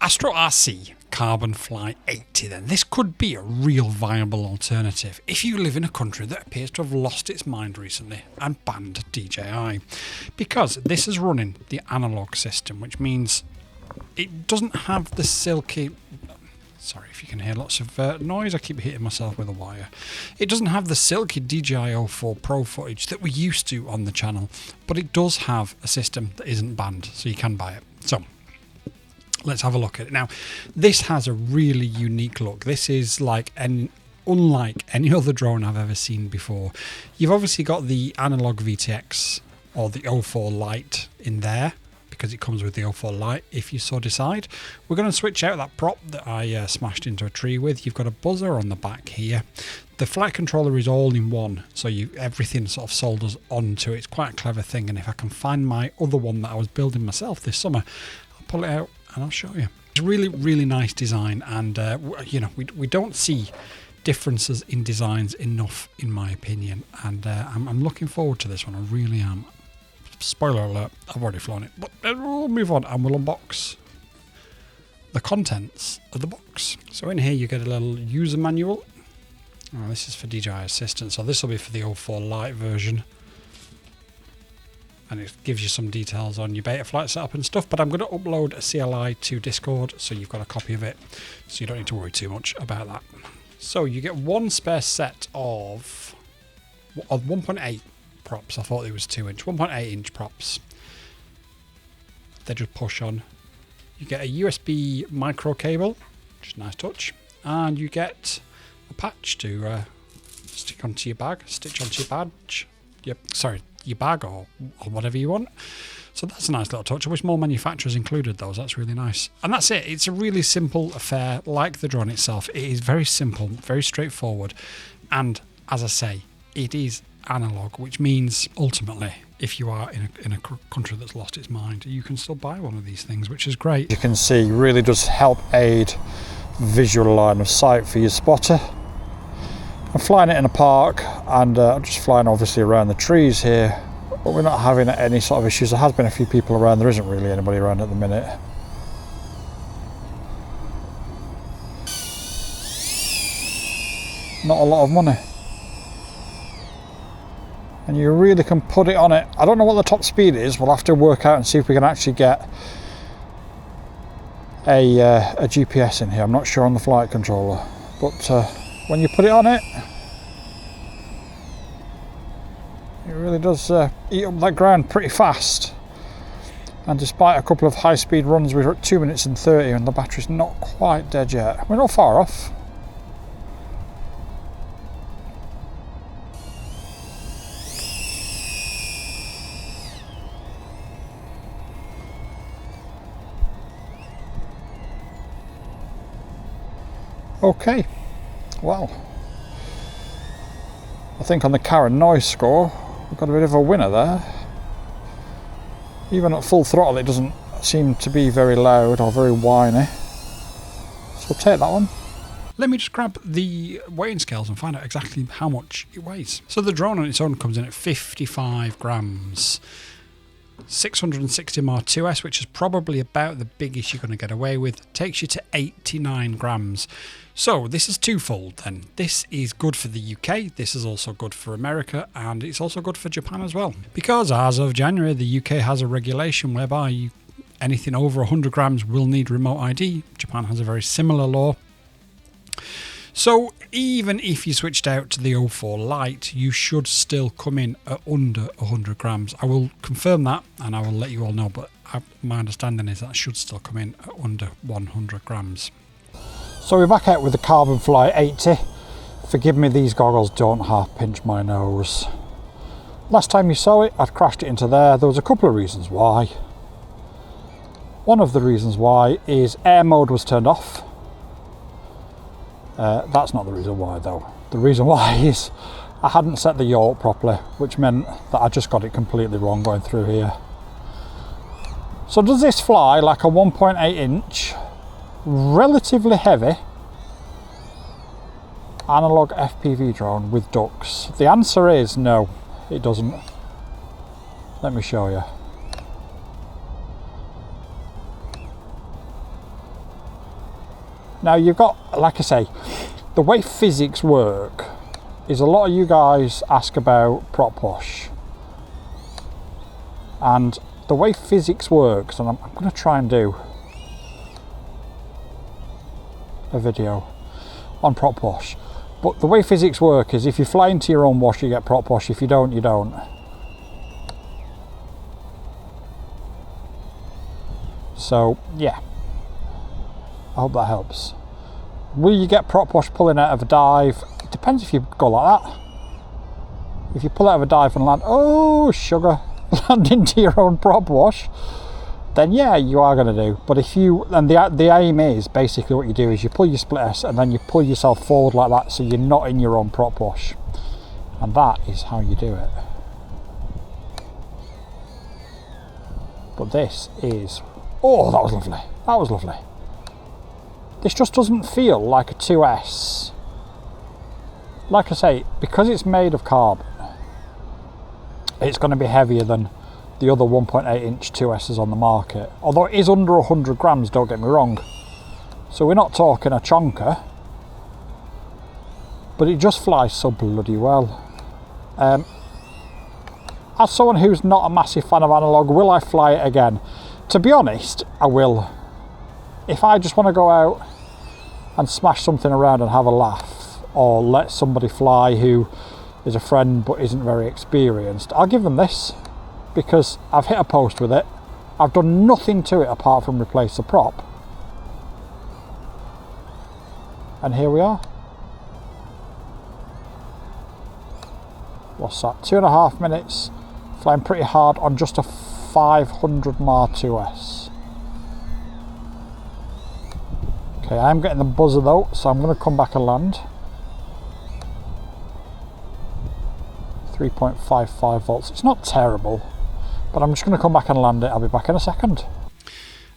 ASTRORC CARBONFLY 80 then. This could be a real viable alternative if you live in a country that appears to have lost its mind recently and banned DJI, because this is running the analog system, which means it doesn't have the silky... Sorry if you can hear lots of noise, I keep hitting myself with a wire. It doesn't have the silky DJI 04 Pro footage that we used to on the channel, but it does have a system that isn't banned, so you can buy it. So let's have a look at it. Now, this has a really unique look. This is like unlike any other drone I've ever seen before. You've obviously got the analog VTX or the 04 Lite in there, because it comes with the 04 Lite if you so decide. We're going to switch out that prop that I smashed into a tree with. You've got a buzzer on the back here. The flight controller is all in one, so everything sort of solders onto it. It's quite a clever thing, and if I can find my other one that I was building myself this summer, I'll pull it out and I'll show you. It's a really, really nice design, and you know, we don't see differences in designs enough, in my opinion, and I'm looking forward to this one. I really am. Spoiler alert, I've already flown it, but we'll move on and we'll unbox the contents of the box. So in here you get a little user manual. Oh, this is for DJI Assistant, so this will be for the 04 Lite version. And it gives you some details on your Betaflight setup and stuff, but I'm going to upload a CLI to Discord, so you've got a copy of it, so you don't need to worry too much about that. So you get one spare set of 1.8 props. I thought it was 2-inch, 1.8 inch props. They just push on. You get a USB micro cable, which is a nice touch, and you get a patch to stick onto your bag, stitch onto your badge. Yep, sorry, your bag or whatever you want. So that's a nice little touch. I wish more manufacturers included those. That's really nice. And that's it. It's a really simple affair, like the drone itself. It is very simple, very straightforward, and as I say, it is analog, which means ultimately, if you are in a country that's lost its mind, you can still buy one of these things, which is great. You can see, really does help aid visual line of sight for your spotter. I'm flying it in a park, and I'm just flying obviously around the trees here, but we're not having any sort of issues. There has been a few people around. There isn't really anybody around at the minute. Not a lot of money. And you really can put it on it. I don't know what the top speed is. We'll have to work out and see if we can actually get a GPS in here. I'm not sure on the flight controller, but when you put it on it, it really does eat up that ground pretty fast. And despite a couple of high-speed runs, we're at 2 minutes and 30 and the battery's not quite dead yet. We're not far off. Okay, well, I think on the Karen noise score, we've got a bit of a winner there. Even at full throttle, it doesn't seem to be very loud or very whiny. So we'll take that one. Let me just grab the weighing scales and find out exactly how much it weighs. So the drone on its own comes in at 55 grams. 660 mAh2S, which is probably about the biggest you're going to get away with, takes you to 89 grams. So this is twofold then. This is good for the UK, this is also good for America, and it's also good for Japan as well. Because as of January, the UK has a regulation whereby anything over 100 grams will need remote ID. Japan has a very similar law. So even if you switched out to the 04 Lite, you should still come in at under 100 grams. I will confirm that and I will let you all know, but my understanding is that should still come in at under 100 grams. So we're back out with the CARBONFLY 80. Forgive me, these goggles don't half pinch my nose. Last time you saw it, I'd crashed it into there. There was a couple of reasons why. One of the reasons why is air mode was turned off. That's not the reason why though. The reason why is I hadn't set the yaw up properly, which meant that I just got it completely wrong going through here. So does this fly like a 1.8 inch, relatively heavy analog FPV drone with ducks? The answer is no, it doesn't. Let me show you. Now you've got, like I say, the way physics work is a lot of you guys ask about prop push. And the way physics works, and I'm going to try and do a video on prop push. But the way physics work is if you fly into your own wash, you get prop push. If you don't, you don't. So, yeah. I hope that helps. Will you get prop wash pulling out of a dive? It depends if you go like that. If you pull out of a dive and land, oh sugar, land into your own prop wash, then yeah, you are going to do. But if you, and the aim is basically what you do is you pull your split S and then you pull yourself forward like that so you're not in your own prop wash. And that is how you do it. But this is, oh, that was lovely. That was lovely. This just doesn't feel like a 2S. Like I say, because it's made of carbon, it's going to be heavier than the other 1.8 inch 2S's on the market. Although it is under 100 grams, don't get me wrong. So we're not talking a chonker. But it just flies so bloody well. As someone who's not a massive fan of analog, will I fly it again? To be honest, I will. If I just want to go out and smash something around and have a laugh, or let somebody fly who is a friend but isn't very experienced, I'll give them this, because I've hit a post with it. I've done nothing to it apart from replace the prop. And here we are. What's that? 2.5 minutes, flying pretty hard on just a 500 mAh 2S. Okay, I'm getting the buzzer though, so I'm going to come back and land. 3.55 volts. It's not terrible, but I'm just going to come back and land it. I'll be back in a second.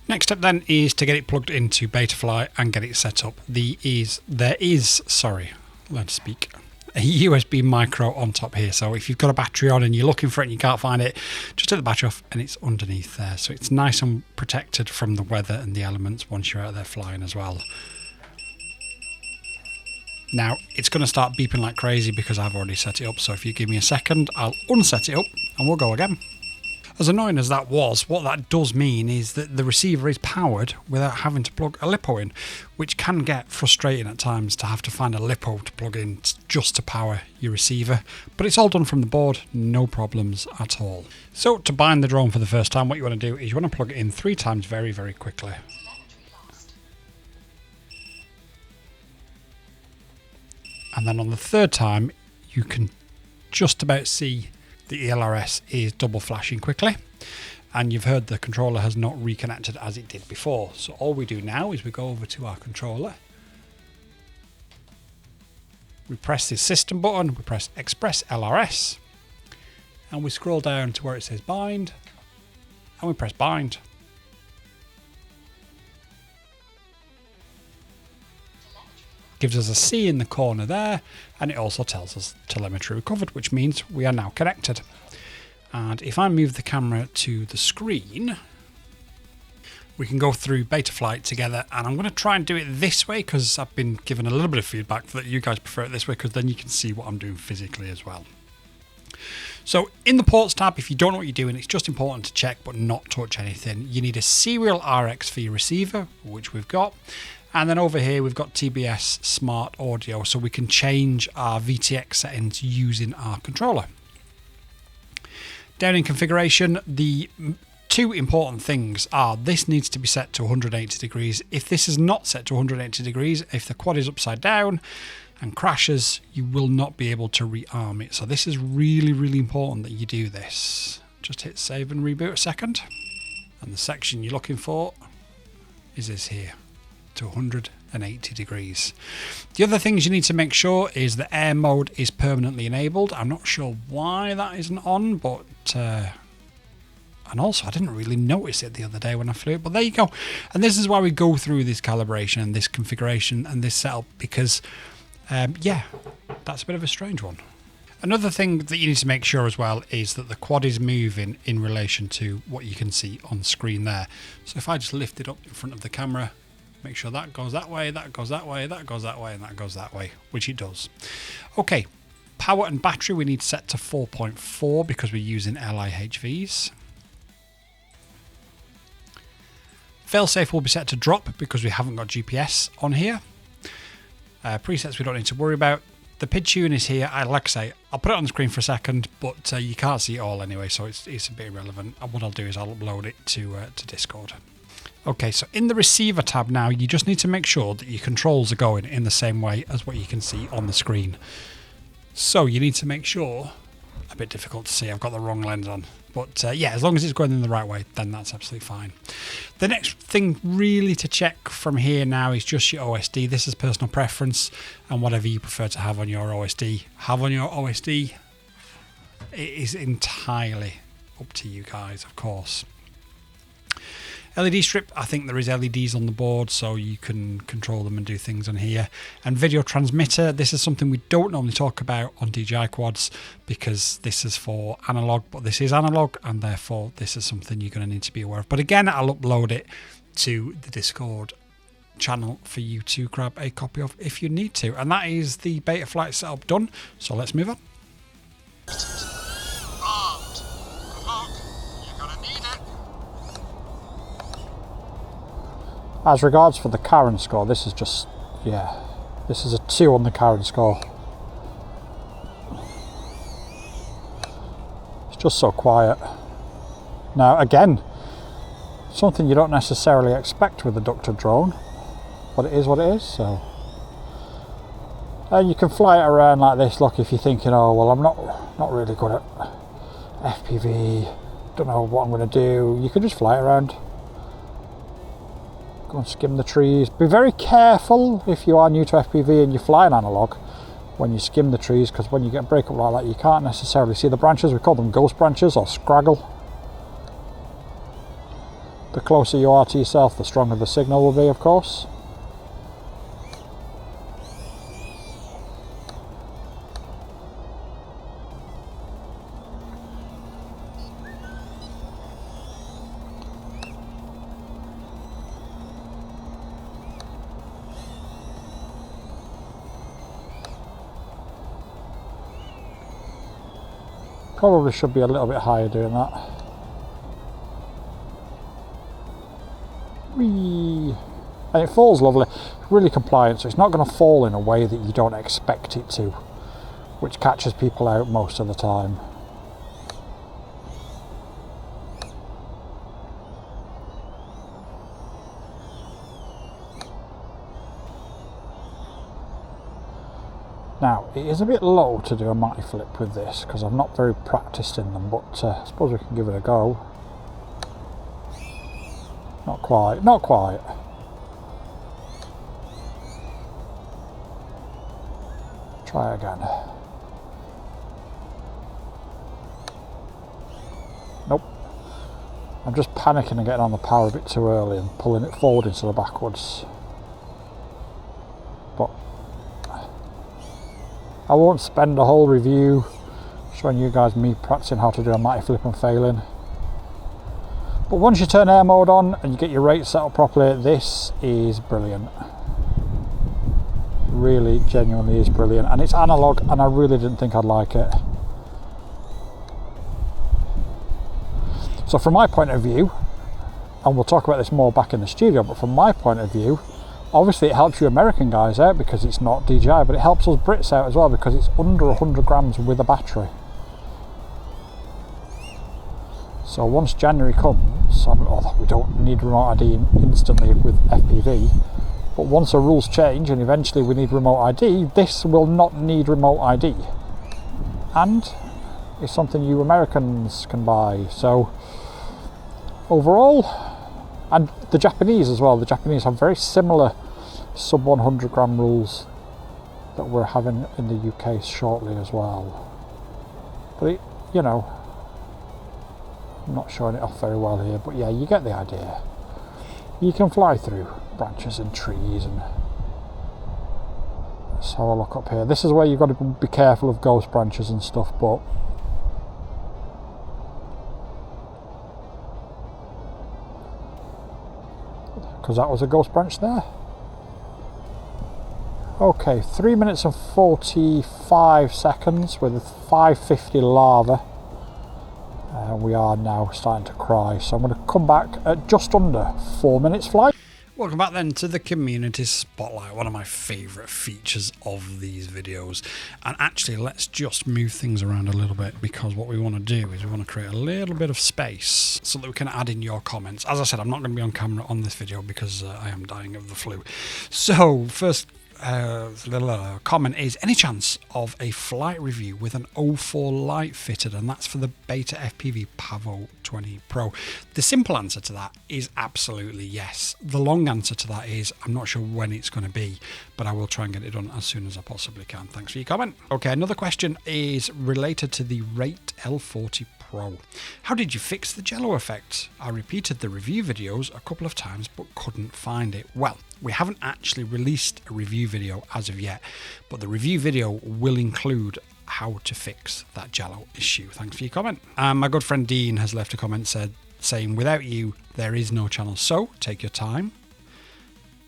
Next step then is to get it plugged into Betaflight and get it set up. There is, learn to speak, a USB micro on top here. So if you've got a battery on and you're looking for it and you can't find it, just take the battery off and it's underneath there. So it's nice and protected from the weather and the elements once you're out there flying as well. Now it's going to start beeping like crazy because I've already set it up. So if you give me a second, I'll unset it up and we'll go again. As annoying as that was, what that does mean is that the receiver is powered without having to plug a LiPo in, which can get frustrating at times to have to find a LiPo to plug in just to power your receiver. But it's all done from the board, no problems at all. So to bind the drone for the first time, what you want to do is you want to plug it in 3 times very, very quickly. And then on the 3rd time, you can just about see the LRS is double flashing quickly, and you've heard the controller has not reconnected as it did before. So all we do now is we go over to our controller, we press the system button, we press ExpressLRS, and we scroll down to where it says bind, and we press bind. Gives us a C in the corner there, and it also tells us telemetry recovered, which means we are now connected. And if I move the camera to the screen, we can go through Betaflight together, and I'm going to try and do it this way because I've been given a little bit of feedback that you guys prefer it this way, because then you can see what I'm doing physically as well. So in the ports tab, if you don't know what you're doing, it's just important to check but not touch anything. You need a serial RXV receiver, which we've got. And then over here, we've got TBS Smart Audio, so we can change our VTX settings using our controller. Down in configuration, the 2 important things are this needs to be set to 180 degrees. If this is not set to 180 degrees, if the quad is upside down and crashes, you will not be able to rearm it. So this is really, really important that you do this. Just hit save and reboot a second. And the section you're looking for is this here, to 180 degrees. The other things you need to make sure is the air mode is permanently enabled. I'm not sure why that isn't on, but and also I didn't really notice it the other day when I flew it, but there you go. And this is why we go through this calibration and this configuration and this setup, because yeah, that's a bit of a strange one. Another thing that you need to make sure as well is that the quad is moving in relation to what you can see on screen there. So if I just lift it up in front of the camera, make sure that goes that way, that goes that way, that goes that way, and that goes that way, which it does. Okay, power and battery we need set to 4.4 because we're using LIHVs. Failsafe will be set to drop because we haven't got GPS on here. Presets we don't need to worry about. The PID tune is here. Like I say, I'll put it on the screen for a second, but you can't see it all anyway, so it's a bit irrelevant. And what I'll do is I'll upload it to Discord. Okay, so in the receiver tab now, you just need to make sure that your controls are going in the same way as what you can see on the screen. So you need to make sure, a bit difficult to see, I've got the wrong lens on. But yeah, as long as it's going in the right way, then that's absolutely fine. The next thing really to check from here now is just your OSD. This is personal preference, and whatever you prefer to have on your OSD. Have on your OSD. It is entirely up to you guys, of course. LED strip, I think there is LEDs on the board, so you can control them and do things on here. And video transmitter, this is something we don't normally talk about on DJI quads because this is for analog, but this is analog, and therefore this is something you're going to need to be aware of. But again, I'll upload it to the Discord channel for you to grab a copy of if you need to. And that is the Betaflight setup done, so let's move on. As regards for the Karen score, this is just, yeah, this is a 2 on the Karen score. It's just so quiet. Now again, something you don't necessarily expect with a ducted drone, but it is what it is, so. And you can fly it around like this, look, if you're thinking, oh, well, I'm not really good at FPV, don't know what I'm going to do, you can just fly it around. Go and skim the trees. Be very careful if you are new to FPV and you're flying analog when you skim the trees, because when you get a breakup like that you can't necessarily see the branches. We call them ghost branches or scraggle. The closer you are to yourself, the stronger the signal will be, of course. Probably should be a little bit higher doing that. Whee! And it falls lovely. It's really compliant, so it's not going to fall in a way that you don't expect it to, which catches people out most of the time. Now, it is a bit low to do a mighty flip with this because I'm not very practiced in them, but I suppose we can give it a go. Not quite, not quite. Try again. Nope. I'm just panicking and getting on the power a bit too early and pulling it forward instead of backwards. But I won't spend a whole review showing you guys me practicing how to do a mighty flip and failing. But once you turn air mode on and you get your rate set up properly, this is brilliant. Really, genuinely is brilliant. And it's analog, and I really didn't think I'd like it. So from my point of view, and we'll talk about this more back in the studio, but from my point of view, obviously it helps you American guys out because it's not DJI, but it helps us Brits out as well because it's under 100 grams with a battery. So once January comes, we don't need remote ID instantly with FPV, but once the rules change and eventually we need remote ID, this will not need remote ID. And it's something you Americans can buy. So overall, and the Japanese as well, the Japanese have very similar sub 100 gram rules that we're having in the UK shortly as well. But it, you know, I'm not showing it off very well here, but yeah, you get the idea. You can fly through branches and trees, and have a look up here. This is where you've got to be careful of ghost branches and stuff, but because that was a ghost branch there. Okay, 3 minutes and 45 seconds with 550 lava. And we are now starting to cry. So I'm going to come back at just under 4 minutes flight. Welcome back then to the Community Spotlight, one of my favourite features of these videos. And actually, let's just move things around a little bit, because what we want to do is we want to create a little bit of space so that we can add in your comments. As I said, I'm not going to be on camera on this video because I am dying of the flu. So first little comment is, any chance of a flight review with an 04 light fitted? And that's for the Beta FPV Pavo 20 Pro. The simple answer to that is absolutely yes. The long answer to that is I'm not sure when it's going to be, but I will try and get it done as soon as I possibly can. Thanks for your comment. Okay, another question is related to the Rate L40 Pro. How did you fix the jello effect? I repeated the review videos a couple of times but couldn't find it. Well, we haven't actually released a review video as of yet, but the review video will include how to fix that jello issue. Thanks for your comment. My good friend Dean has left a comment saying, without you, there is no channel. So take your time,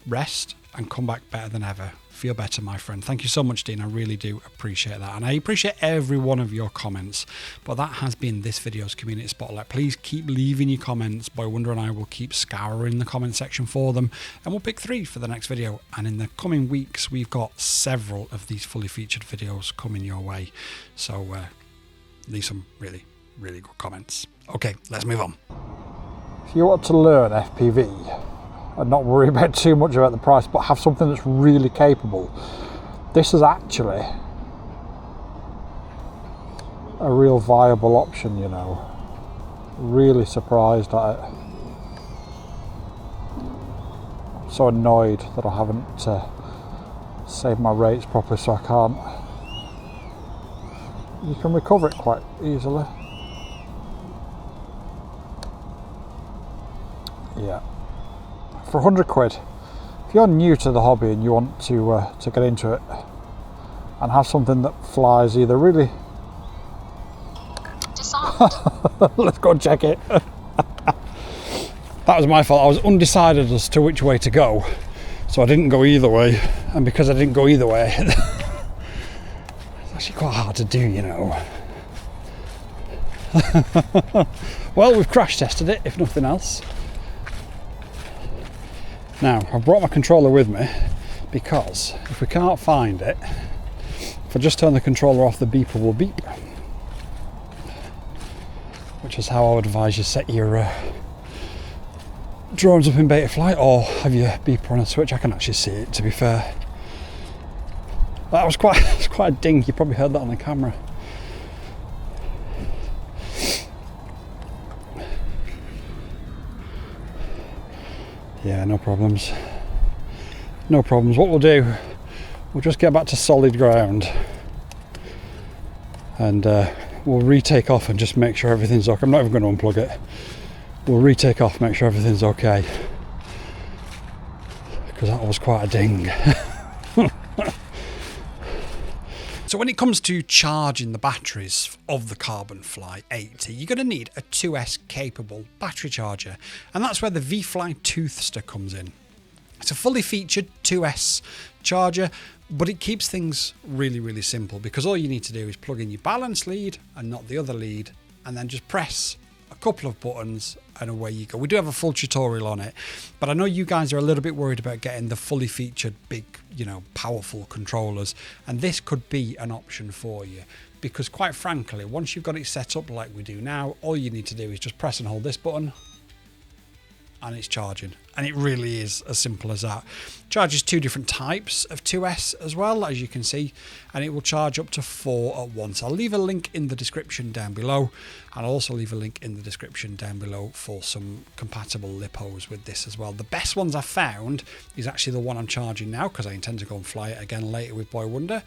rest, and come back better than ever. Feel better, my friend. Thank you so much, Dean. I really do appreciate that. And I appreciate every one of your comments. But that has been this video's Community Spotlight. Please keep leaving your comments. Boy Wonder and I will keep scouring the comment section for them. And we'll pick 3 for the next video. And in the coming weeks, we've got several of these fully featured videos coming your way. So leave some really, really good comments. Okay, let's move on. If you want to learn FPV and not worry about too much about the price, but have something that's really capable, this is actually a real viable option, you know. Really surprised at it. I'm so annoyed that I haven't saved my rates properly, so I can't. You can recover it quite easily. Yeah. For 100 quid, if you're new to the hobby and you want to get into it and have something that flies either really... Let's go and check it. That was my fault. I was undecided as to which way to go, so I didn't go either way. And because I didn't go either way, it's actually quite hard to do, you know. Well, we've crash tested it, if nothing else. Now, I've brought my controller with me because if we can't find it, if I just turn the controller off, the beeper will beep. Which is how I would advise you set your drones up in Betaflight, or have your beeper on a switch. I can actually see it, to be fair. That was quite a ding. You probably heard that on the camera. Yeah, no problems. No problems. What we'll do, we'll just get back to solid ground and we'll retake off and just make sure everything's okay. I'm not even going to unplug it. We'll retake off, make sure everything's okay, because that was quite a ding. So when it comes to charging the batteries of the CARBONFLY 80, you're going to need a 2S capable battery charger, and that's where the Vifly Toothster comes in. It's a fully featured 2S charger, but it keeps things really, really simple, because all you need to do is plug in your balance lead and not the other lead, and then just press a couple of buttons and away you go. We do have a full tutorial on it, but I know you guys are a little bit worried about getting the fully featured big, you know, powerful controllers, and this could be an option for you, because quite frankly, once you've got it set up like we do now, all you need to do is just press and hold this button and it's charging, and it really is as simple as that. Charges 2 different types of 2S as well, as you can see, and it will charge up to 4 at once. I'll leave a link in the description down below, and I'll also leave a link in the description down below for some compatible LIPOS with this as well. The best ones I've found is actually the one I'm charging now, because I intend to go and fly it again later with Boy Wonder.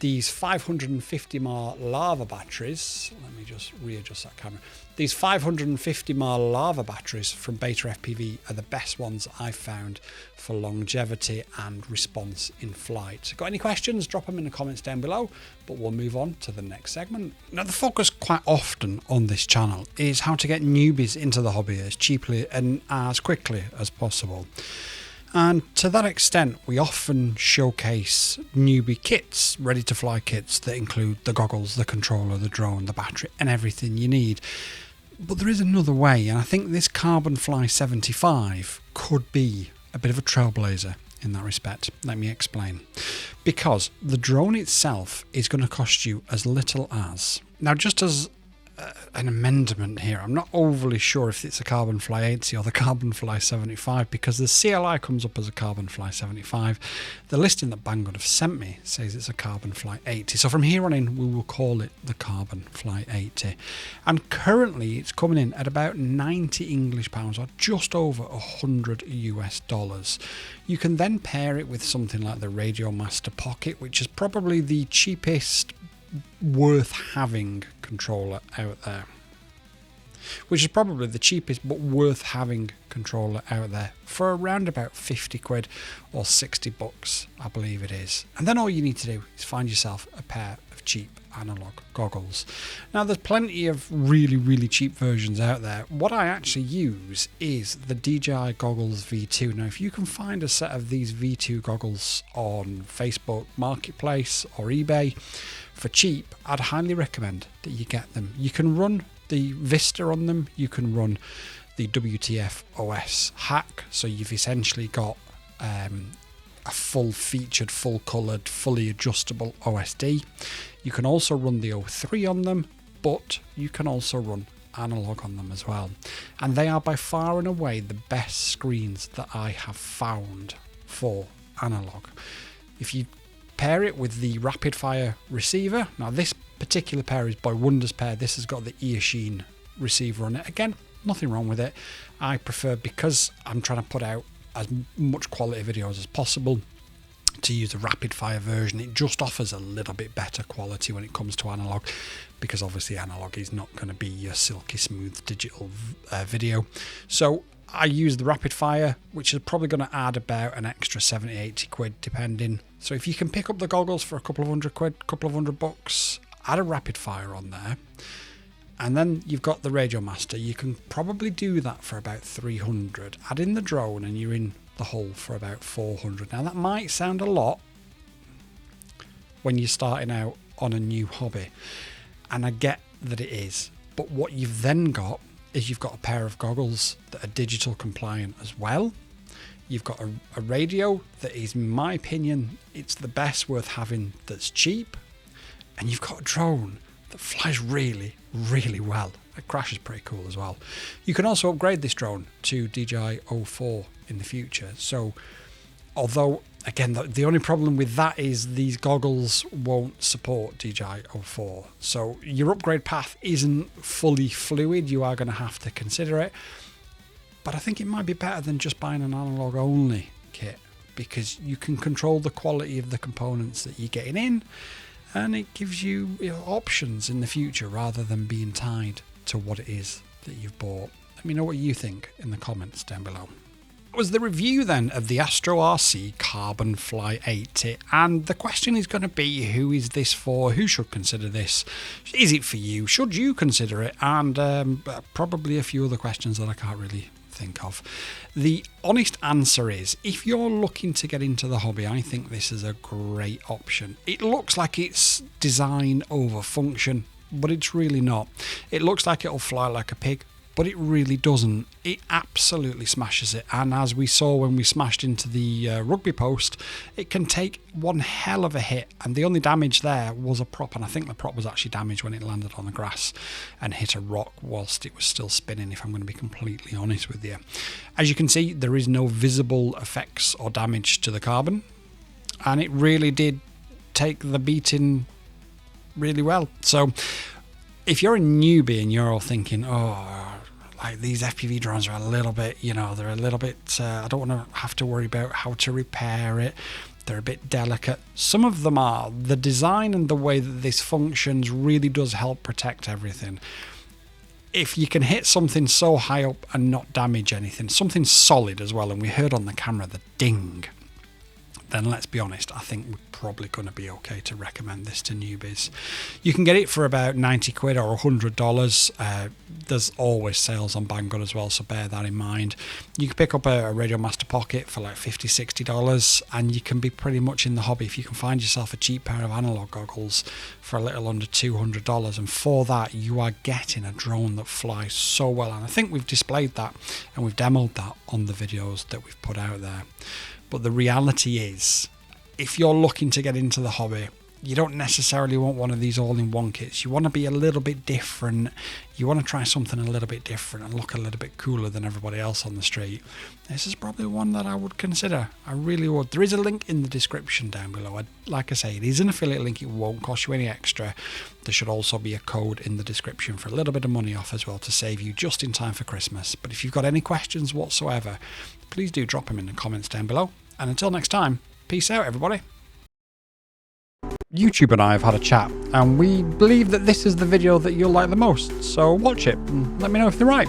these 550 mAh lava batteries, let me just readjust that camera. These 550 mAh lava batteries from Beta FPV are the best ones I've found for longevity and response in flight. Got any questions? Drop them in the comments down below, but we'll move on to the next segment. Now, the focus quite often on this channel is how to get newbies into the hobby as cheaply and as quickly as possible. And to that extent, we often showcase newbie kits, ready to fly kits that include the goggles, the controller, the drone, the battery, and everything you need. But there is another way, and I think this CARBONFLY 75 could be a bit of a trailblazer in that respect. Let me explain. Because the drone itself is going to cost you as little as... Now, just as an amendment here, I'm not overly sure if it's a CARBONFLY 80 or the CARBONFLY 75, because the CLI comes up as a CARBONFLY 75. The listing that Banggood have sent me says it's a CARBONFLY 80. So from here on in, we will call it the CARBONFLY 80. And currently it's coming in at about 90 English pounds, or just over $100 US. You can then pair it with something like the Radiomaster Pocket, which is probably the cheapest worth having controller out there, which is probably the cheapest but worth having controller out there, for around about 50 quid or 60 bucks, I believe it is. And then all you need to do is find yourself a pair of cheap analog goggles. Now, there's plenty of really cheap versions out there. What I actually use is the DJI Goggles V2. Now, if you can find a set of these V2 goggles on Facebook Marketplace or eBay for cheap, I'd highly recommend that you get them. You can run the Vista on them, you can run the WTF OS hack, so you've essentially got a full featured, full coloured, fully adjustable OSD. You can also run the O3 on them, but you can also run analog on them as well. And they are by far and away the best screens that I have found for analog. If you pair it with the rapid fire receiver, now this particular pair is by Wonder's pair. This has got the Eachine receiver on it. Again, nothing wrong with it. I prefer, because I'm trying to put out as much quality videos as possible, to use the rapid fire version. It just offers a little bit better quality when it comes to analog, because obviously analog is not going to be your silky smooth digital video. So I use the rapid fire, which is probably going to add about an extra 70-80 quid depending. So if you can pick up the goggles for a couple of hundred quid, couple of $100, add a rapid fire on there, and then you've got the Radiomaster. You can probably do that for about 300. Add in the drone and you're in the hole for about 400. Now, that might sound a lot when you're starting out on a new hobby, and I get that it is, but what you've then got is you've got a pair of goggles that are digital compliant as well. You've got a radio that is, in my opinion, it's the best worth having, that's cheap, and you've got a drone that flies really well. It crashes pretty cool as well. You can also upgrade this drone to DJI O4 in the future. So, although, again, the only problem with that is these goggles won't support DJI O4. So your upgrade path isn't fully fluid. You are going to have to consider it. But I think it might be better than just buying an analog only kit, because you can control the quality of the components that you're getting in, and it gives you, options in the future rather than being tied to what it is that you've bought. Let me know what you think in the comments down below. That was the review then of the ASTRORC CARBONFLY 80, and the question is going to be, who is this for? Who should consider this? Is it for you? Should you consider it? And probably a few other questions that I can't really think of. The honest answer is, if you're looking to get into the hobby, I think this is a great option. It looks like it's design over function, but it's really not. It looks like it'll fly like a pig, but it really doesn't. It absolutely smashes it, and as we saw when we smashed into the rugby post, it can take one hell of a hit, and the only damage there was a prop, and I think the prop was actually damaged when it landed on the grass and hit a rock whilst it was still spinning, if I'm going to be completely honest with you. As you can see, there is no visible effects or damage to the carbon, and it really did take the beating really well. So if you're a newbie and you're all thinking, like, these FPV drones are a little bit, they're a little bit, I don't want to have to worry about how to repair it. They're a bit delicate. Some of them are. The design and the way that this functions really does help protect everything. If you can hit something so high up and not damage anything, something solid as well, and we heard on the camera the ding, then let's be honest, I think we're probably going to be okay to recommend this to newbies. You can get it for about 90 quid or $100. There's always sales on Banggood as well, so bear that in mind. You can pick up a Radiomaster Pocket for like $50, $60, and you can be pretty much in the hobby if you can find yourself a cheap pair of analog goggles for a little under $200. And for that, you are getting a drone that flies so well. And I think we've displayed that and we've demoed that on the videos that we've put out there. But the reality is, if you're looking to get into the hobby, you don't necessarily want one of these all-in-one kits. You want to be a little bit different. You want to try something a little bit different and look a little bit cooler than everybody else on the street. This is probably one that I would consider. I really would. There is a link in the description down below. Like I say, it is an affiliate link. It won't cost you any extra. There should also be a code in the description for a little bit of money off as well to save you just in time for Christmas. But if you've got any questions whatsoever, please do drop them in the comments down below. And until next time, peace out, everybody. YouTube and I have had a chat, and we believe that this is the video that you'll like the most, so watch it and let me know if they're right.